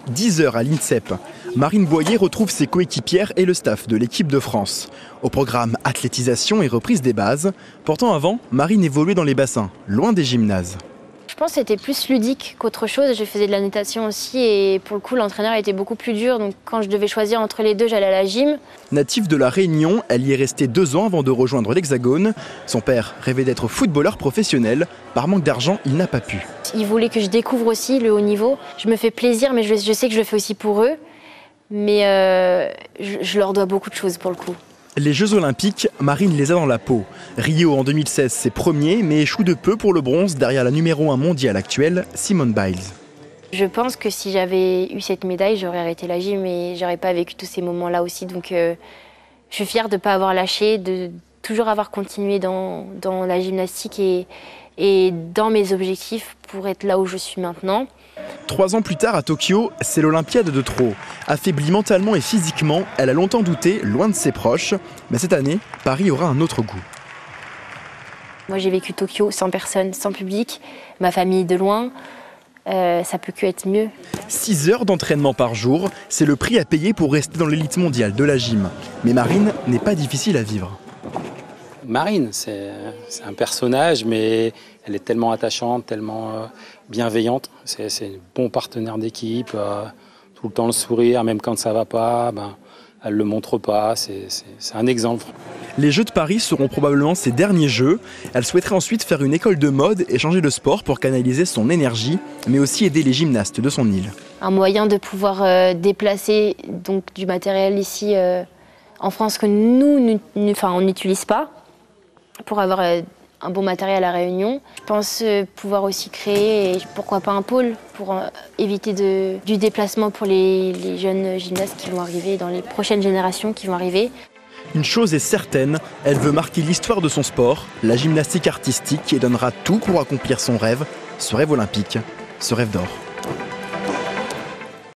10 heures à l'INSEP. Marine Boyer retrouve ses coéquipières et le staff de l'équipe de France. Au programme athlétisation et reprise des bases. Pourtant avant, Marine évoluait dans les bassins, loin des gymnases. Je pense que c'était plus ludique qu'autre chose. Je faisais de la natation aussi et pour le coup l'entraîneur était beaucoup plus dur. Donc quand je devais choisir entre les deux, j'allais à la gym. Native de La Réunion, elle y est restée 2 ans avant de rejoindre l'Hexagone. Son père rêvait d'être footballeur professionnel. Par manque d'argent, il n'a pas pu. Il voulait que je découvre aussi le haut niveau. Je me fais plaisir, mais je sais que je le fais aussi pour eux. Mais je leur dois beaucoup de choses pour le coup. Les Jeux Olympiques, Marine les a dans la peau. Rio en 2016, c'est premier, mais échoue de peu pour le bronze derrière la numéro 1 mondiale actuelle, Simone Biles. Je pense que si j'avais eu cette médaille, j'aurais arrêté la gym et j'aurais pas vécu tous ces moments-là aussi. Donc je suis fière de ne pas avoir lâché, de toujours avoir continué dans la gymnastique et dans mes objectifs pour être là où je suis maintenant. 3 ans plus tard à Tokyo, c'est l'Olympiade de trop. Affaiblie mentalement et physiquement, elle a longtemps douté, loin de ses proches. Mais cette année, Paris aura un autre goût. Moi j'ai vécu Tokyo sans personne, sans public, ma famille de loin. Ça peut que être mieux. 6 heures d'entraînement par jour, c'est le prix à payer pour rester dans l'élite mondiale de la gym. Mais Marine n'est pas difficile à vivre. Marine, c'est un personnage, mais elle est tellement attachante, tellement bienveillante. C'est un bon partenaire d'équipe, tout le temps le sourire, même quand ça ne va pas, elle ne le montre pas, c'est un exemple. Les Jeux de Paris seront probablement ses derniers Jeux. Elle souhaiterait ensuite faire une école de mode et changer de sport pour canaliser son énergie, mais aussi aider les gymnastes de son île. Un moyen de pouvoir déplacer donc, du matériel ici en France que nous, on n'utilise pas, pour avoir un bon matériel à La Réunion. Je pense pouvoir aussi créer, pourquoi pas un pôle, pour éviter du déplacement pour les jeunes gymnastes qui vont arriver, dans les prochaines générations qui vont arriver. Une chose est certaine, elle veut marquer l'histoire de son sport, la gymnastique artistique, et donnera tout pour accomplir son rêve, ce rêve olympique, ce rêve d'or.